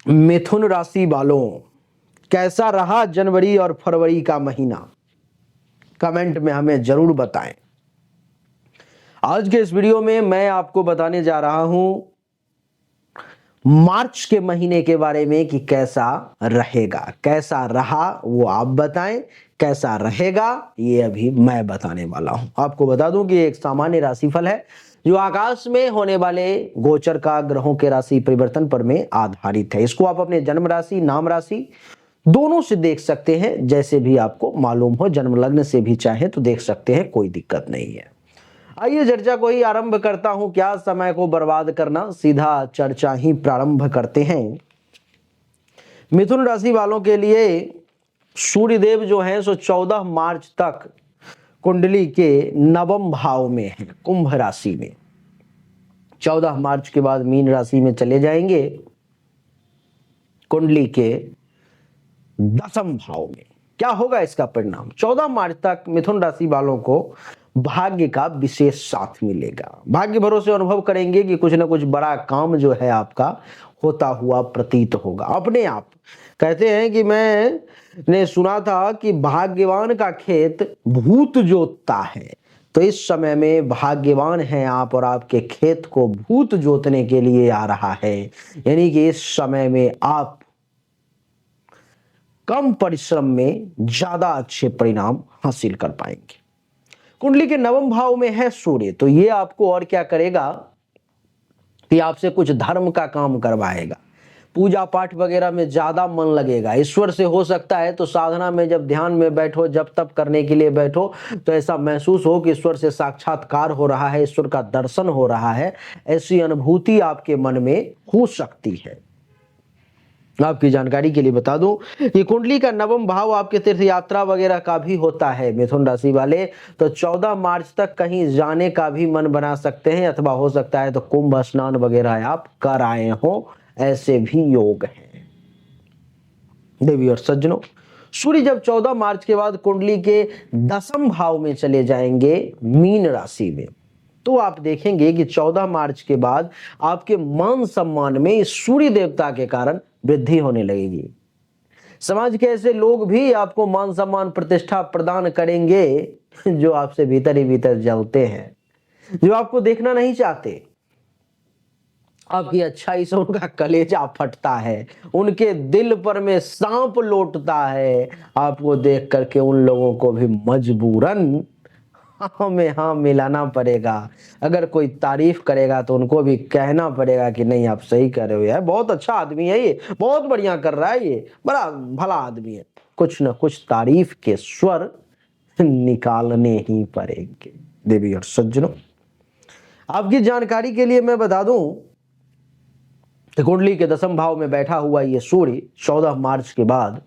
मिथुन राशि वालों, कैसा रहा जनवरी और फरवरी का महीना? कमेंट में हमें जरूर बताएं। आज के इस वीडियो में मैं आपको बताने जा रहा हूं मार्च के महीने के बारे में कि कैसा रहेगा। कैसा रहा वो आप बताएं, कैसा रहेगा ये अभी मैं बताने वाला हूं। आपको बता दूं कि एक सामान्य राशिफल है जो आकाश में होने वाले गोचर का ग्रहों के राशि परिवर्तन पर में आधारित है। इसको आप अपने जन्म राशि, नाम राशि दोनों से देख सकते हैं, जैसे भी आपको मालूम हो। जन्म लग्न से भी चाहे तो देख सकते हैं, कोई दिक्कत नहीं है। आइए चर्चा को ही आरंभ करता हूं, क्या समय को बर्बाद करना, सीधा चर्चा ही प्रारंभ करते हैं। मिथुन राशि वालों के लिए सूर्यदेव जो हैं सो 14 मार्च तक कुंडली के नवम भाव में है, कुंभ राशि में। 14 मार्च के बाद मीन राशि में चले जाएंगे, कुंडली के 10वें भाव में। क्या होगा इसका परिणाम? 14 मार्च तक मिथुन राशि वालों को भाग्य का विशेष साथ मिलेगा। भाग्य भरोसे अनुभव करेंगे कि कुछ ना कुछ बड़ा काम जो है आपका होता हुआ प्रतीत होगा। अपने आप कहते हैं कि मैंने सुना था कि भाग्यवान का खेत भूत जोतता है, तो इस समय में भाग्यवान हैं आप और आपके खेत को भूत जोतने के लिए आ रहा है। यानी कि इस समय में आप कम परिश्रम में ज्यादा अच्छे परिणाम हासिल कर पाएंगे। कुंडली के नवम भाव में है सूर्य, तो ये आपको और क्या करेगा कि आपसे कुछ धर्म का काम करवाएगा। पूजा पाठ वगैरह में ज्यादा मन लगेगा। ईश्वर से हो सकता है तो साधना में जब ध्यान में बैठो, जब तप करने के लिए बैठो, तो ऐसा महसूस हो कि ईश्वर से साक्षात्कार हो रहा है, ईश्वर का दर्शन हो रहा है। ऐसी अनुभूति आपके मन में हो सकती है। आपकी जानकारी के लिए बता दूं कि कुंडली का नवम भाव आपके तीर्थ यात्रा वगैरह का भी होता है। मिथुन राशि वाले तो 14 मार्च तक कहीं जाने का भी मन बना सकते हैं, अथवा हो सकता है तो कुंभ स्नान वगैरह आप कर आए हो, ऐसे भी योग हैं। देवी और सज्जनों, सूर्य जब 14 मार्च के बाद कुंडली के 10वें भाव में चले जाएंगे मीन राशि में, तो आप देखेंगे कि 14 मार्च के बाद आपके मान सम्मान में सूर्य देवता के कारण वृद्धि होने लगेगी। समाज के ऐसे लोग भी आपको मान सम्मान प्रतिष्ठा प्रदान करेंगे जो आपसे भीतर ही भीतर जलते हैं, जो आपको देखना नहीं चाहते। आपकी अच्छाई से उनका कलेजा फटता है, उनके दिल पर में सांप लौटता है। आपको देख करके उन लोगों को भी मजबूरन हाँ में हाँ मिलाना पड़ेगा। अगर कोई तारीफ करेगा तो उनको भी कहना पड़ेगा कि नहीं आप सही कर रहे हो यार, बहुत अच्छा आदमी है ये, बहुत बढ़िया कर रहा है ये, बड़ा भला आदमी है। कुछ ना कुछ तारीफ के स्वर निकालने ही पड़ेंगे। देवी और सज्जनों, आपकी जानकारी के लिए मैं बता दूं कि कुंडली के 10वें भाव में बैठा हुआ ये सूर्य 14 मार्च के बाद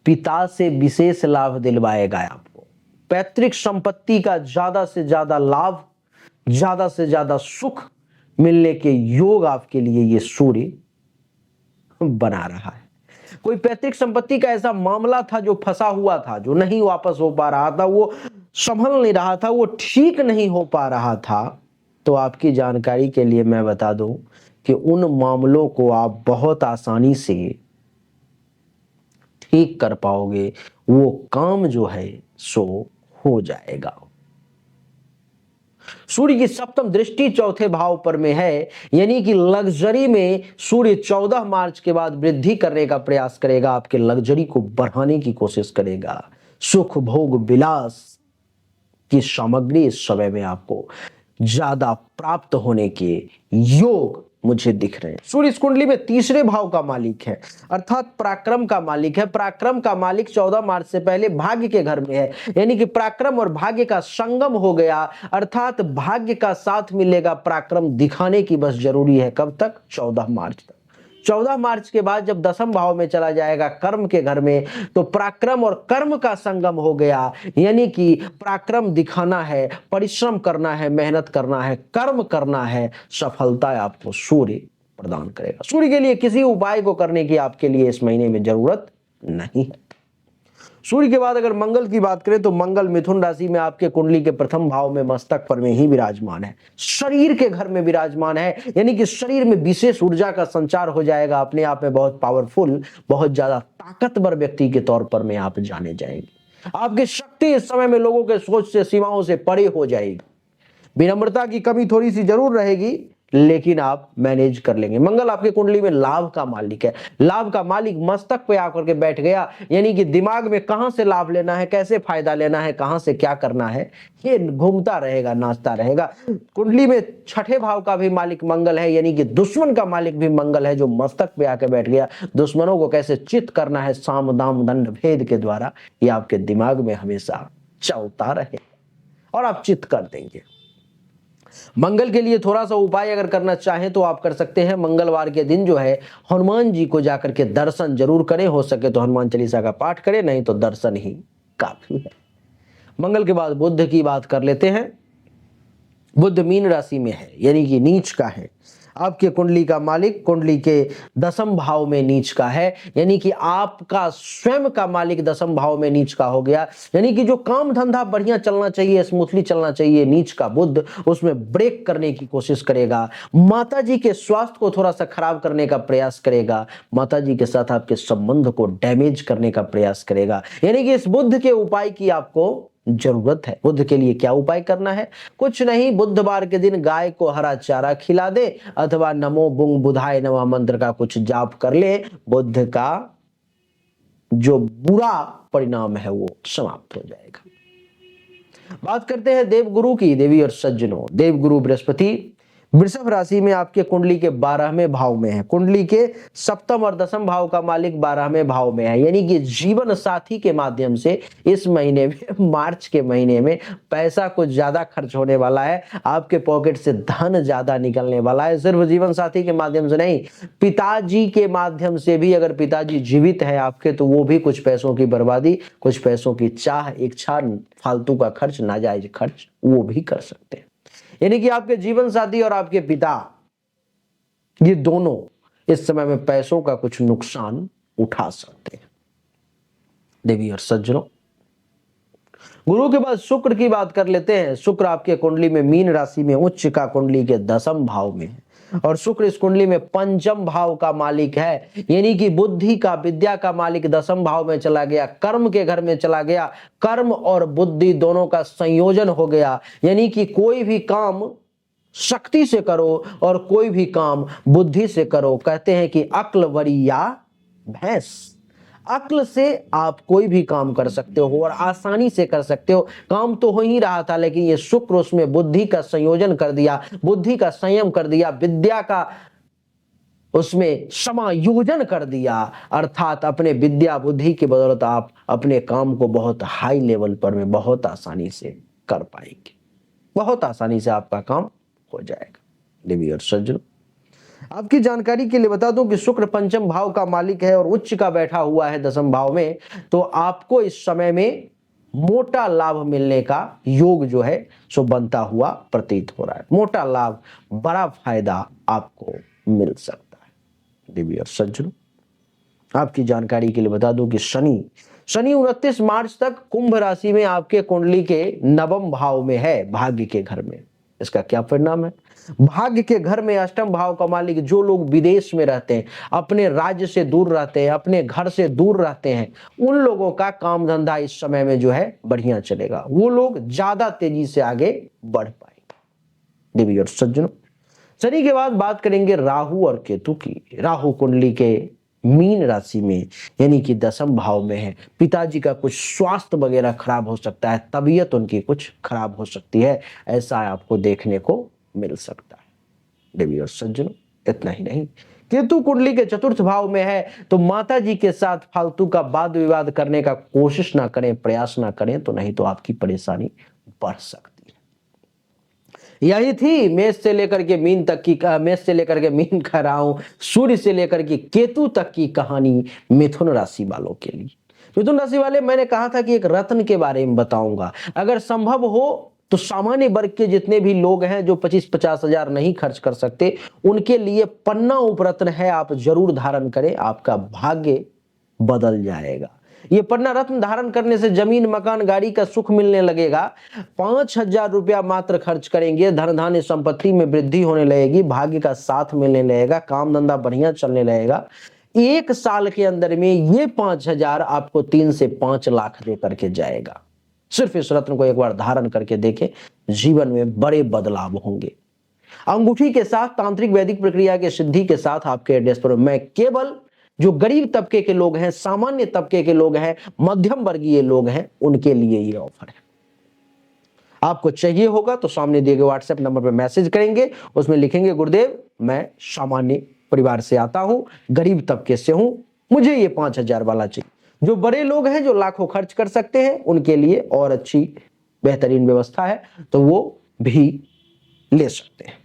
पिता से विशेष लाभ दिलवाएगा आपको। पैतृक संपत्ति का ज्यादा से ज्यादा लाभ, ज्यादा से ज्यादा सुख मिलने के योग आपके लिए ये सूर्य बना रहा है। कोई पैतृक संपत्ति का ऐसा मामला था जो फंसा हुआ था, जो नहीं वापस हो पा रहा था, वो संभल नहीं रहा था, वो ठीक नहीं हो पा रहा था, तो आपकी जानकारी के लिए मैं बता दूं कि उन मामलों को आप बहुत आसानी से ठीक कर पाओगे। वो काम जो है सो हो जाएगा। सूर्य की सप्तम दृष्टि चौथे भाव पर में है, यानी कि लग्जरी में सूर्य 14 मार्च के बाद वृद्धि करने का प्रयास करेगा, आपके लग्जरी को बढ़ाने की कोशिश करेगा। सुख भोग विलास की सामग्री इस समय में आपको ज्यादा प्राप्त होने के योग मुझे दिख रहे हैं। सूर्य इस कुंडली में तीसरे भाव का मालिक है, अर्थात पराक्रम का मालिक है। पराक्रम का मालिक 14 मार्च से पहले भाग्य के घर में है, यानी कि पराक्रम और भाग्य का संगम हो गया, अर्थात भाग्य का साथ मिलेगा। पराक्रम दिखाने की बस जरूरी है। कब तक? 14 मार्च तक। 14 मार्च के बाद जब 10वें भाव में चला जाएगा कर्म के घर में, तो पराक्रम और कर्म का संगम हो गया, यानी कि पराक्रम दिखाना है, परिश्रम करना है, मेहनत करना है, कर्म करना है, सफलता आपको सूर्य प्रदान करेगा। सूर्य के लिए किसी उपाय को करने की आपके लिए इस महीने में जरूरत नहीं है। सूर्य के बाद अगर मंगल की बात करें तो मंगल मिथुन राशि में आपके कुंडली के प्रथम भाव में मस्तक पर में ही विराजमान है, शरीर के घर में विराजमान है, यानी कि शरीर में विशेष ऊर्जा का संचार हो जाएगा, अपने आप में बहुत पावरफुल, बहुत ज्यादा ताकतवर व्यक्ति के तौर पर में आप जाने जाएंगे। आपकी शक्ति इस समय में लोगों के सोच से, सीमाओं से परे हो जाएगी। विनम्रता की कमी थोड़ी सी जरूर रहेगी, लेकिन आप मैनेज कर लेंगे। मंगल आपके कुंडली में लाभ का मालिक है, लाभ का मालिक मस्तक पे आकर के बैठ गया, यानी कि दिमाग में कहां से लाभ लेना है, कैसे फायदा लेना है, कहां से क्या करना है, ये घूमता रहेगा, नाचता रहेगा। कुंडली में छठे भाव का भी मालिक मंगल है, यानी कि दुश्मन का मालिक भी मंगल है, जो मस्तक पे आकर बैठ गया। दुश्मनों को कैसे चित करना है साम दाम दंड भेद के द्वारा, ये आपके दिमाग में हमेशा चलता रहे और आप चित कर देंगे। मंगल के लिए थोड़ा सा उपाय अगर करना चाहें तो आप कर सकते हैं। मंगलवार के दिन जो है हनुमान जी को जाकर के दर्शन जरूर करें, हो सके तो हनुमान चालीसा का पाठ करें, नहीं तो दर्शन ही काफी है। मंगल के बाद बुध की बात कर लेते हैं। बुध मीन राशि में है, यानी कि नीच का है। आपके कुंडली का मालिक कुंडली के दसम भाव में नीच का है, यानी कि आपका स्वयं का मालिक दसम भाव में नीच का हो गया, यानी कि जो काम धंधा बढ़िया चलना चाहिए, स्मूथली चलना चाहिए, नीच का बुध उसमें ब्रेक करने की कोशिश करेगा। माता जी के स्वास्थ्य को थोड़ा सा खराब करने का प्रयास करेगा, माता जी के साथ आपके संबंध को डैमेज करने का प्रयास करेगा। यानी कि इस बुध के उपाय की आपको जरूरत है। बुध के लिए क्या उपाय करना है? कुछ नहीं, बुधवार के दिन गाय को हरा चारा खिला दे, अथवा नमो बुंग बुधाय नमः मंत्र का कुछ जाप कर ले। बुध का जो बुरा परिणाम है वो समाप्त हो जाएगा। बात करते हैं देवगुरु की। देवी और सज्जनों, देवगुरु बृहस्पति वृषभ राशि में आपके कुंडली के 12वें भाव में है। कुंडली के सप्तम और दसम भाव का मालिक 12वें भाव में है, यानी कि जीवन साथी के माध्यम से इस महीने में, मार्च के महीने में पैसा कुछ ज्यादा खर्च होने वाला है, आपके पॉकेट से धन ज्यादा निकलने वाला है। सिर्फ जीवन साथी के माध्यम से नहीं, पिताजी के माध्यम से भी, अगर पिताजी जीवित है आपके तो वो भी कुछ पैसों की बर्बादी, कुछ पैसों की चाह, इच्छा, फालतू का खर्च, नाजायज खर्च वो भी कर सकते हैं। यानी कि आपके जीवन साथी और आपके पिता, ये दोनों इस समय में पैसों का कुछ नुकसान उठा सकते हैं। देवी और सज्जनों, गुरु के बाद शुक्र की बात कर लेते हैं। शुक्र आपके कुंडली में मीन राशि में उच्च का कुंडली के दसम भाव में है, और शुक्र इस कुंडली में पंचम भाव का मालिक है, यानी कि बुद्धि का, विद्या का मालिक दसम भाव में चला गया, कर्म के घर में चला गया। कर्म और बुद्धि दोनों का संयोजन हो गया, यानी कि कोई भी काम शक्ति से करो और कोई भी काम बुद्धि से करो। कहते हैं कि अक्ल वरी या भैंस, अक्ल से आप कोई भी काम कर सकते हो और आसानी से कर सकते हो। काम तो हो ही रहा था, लेकिन ये शुक्र उसमें बुद्धि का संयोजन कर दिया, बुद्धि का संयम कर दिया, विद्या का उसमें समायोजन कर दिया, अर्थात अपने विद्या बुद्धि की बदौलत आप अपने काम को बहुत हाई लेवल पर में बहुत आसानी से कर पाएंगे, बहुत आसानी से आपका काम हो जाएगा। देवी और सज्जनों, आपकी जानकारी के लिए बता दूं कि शुक्र पंचम भाव का मालिक है और उच्च का बैठा हुआ है दसम भाव में, तो आपको इस समय में मोटा लाभ मिलने का योग जो है सो बनता हुआ प्रतीत हो रहा है। मोटा लाभ, बड़ा फायदा आपको मिल सकता है। देवी और सज्जनों, आपकी जानकारी के लिए बता दूं कि शनि 29 मार्च तक कुंभ राशि में आपके कुंडली के नवम भाव में है, भाग्य के घर में। इसका क्या परिणाम है? भाग्य के घर में अष्टम भाव का मालिक, जो लोग विदेश में रहते हैं, अपने राज्य से दूर रहते हैं, अपने घर से दूर रहते हैं, उन लोगों का काम धंधा इस समय में जो है बढ़िया चलेगा, वो लोग ज्यादा तेजी से आगे बढ़ पाएंगे। देवी और सज्जनों, शनि के बाद बात करेंगे राहु और केतु की। राहु कुंडली के मीन राशि में, यानी कि दसम भाव में है। पिताजी का कुछ स्वास्थ्य वगैरह खराब हो सकता है, तबीयत उनकी कुछ खराब हो सकती है, ऐसा आपको देखने को मिल सकता है। देवी और सज्जनों, इतना ही नहीं, केतु कुंडली के चतुर्थ भाव में है, तो माता जी के साथ फालतू का वाद विवाद करने का कोशिश ना करें, प्रयास ना करें, तो नहीं तो आपकी परेशानी बढ़ सकती है। यही थी मेष से लेकर के मीन तक की, मेष से लेकर के मीन कह रहा हूं, सूर्य से लेकर के केतु तक की कहानी मिथुन राशि वालों के लिए। मिथुन राशि वाले, मैंने कहा था कि एक रत्न के बारे में बताऊंगा, अगर संभव हो तो सामान्य वर्ग के जितने भी लोग हैं जो 25-50 हजार नहीं खर्च कर सकते, उनके लिए पन्ना उपरत्न है, आप जरूर धारण करें, आपका भाग्य बदल जाएगा। ये पन्ना रत्न धारण करने से जमीन, मकान, गाड़ी का सुख मिलने लगेगा। 5,000 रुपया मात्र खर्च करेंगे, धन धान्य संपत्ति में वृद्धि होने लगेगी, भाग्य का साथ मिलने लगेगा, काम धंधा बढ़िया चलने लगेगा। 1 साल के अंदर में ये 5,000 आपको 3 से 5 लाख दे करके जाएगा। सिर्फ इस रत्न को एक बार धारण करके देखें, जीवन में बड़े बदलाव होंगे। अंगूठी के साथ तांत्रिक वैदिक प्रक्रिया के सिद्धि के साथ आपके एड्रेस पर मैं केवल जो गरीब तबके के लोग हैं, सामान्य तबके के लोग हैं, मध्यम वर्गीय लोग हैं, उनके लिए ये ऑफर है। आपको चाहिए होगा तो सामने दिए गए व्हाट्सएप नंबर पर मैसेज करेंगे, उसमें लिखेंगे गुरुदेव मैं सामान्य परिवार से आता हूं, गरीब तबके से हूं, मुझे ये 5,000 वाला चाहिए। जो बड़े लोग हैं जो लाखों खर्च कर सकते हैं, उनके लिए और अच्छी बेहतरीन व्यवस्था है, तो वो भी ले सकते हैं।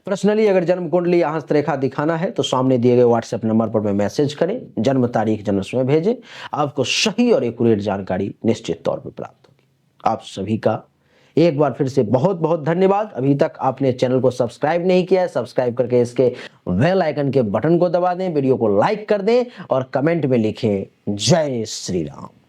पर्सनली अगर जन्म कुंडली या हस्तरेखा दिखाना है तो सामने दिए गए व्हाट्सएप नंबर पर मैसेज करें, जन्म तारीख, जन्म समय भेजें, आपको सही और एक्यूरेट जानकारी निश्चित तौर पर प्राप्त होगी। आप सभी का एक बार फिर से बहुत बहुत धन्यवाद। अभी तक आपने चैनल को सब्सक्राइब नहीं किया है, सब्सक्राइब करके इसके बेल आइकन के बटन को दबा दें, वीडियो को लाइक कर दें और कमेंट में लिखें जय श्री राम।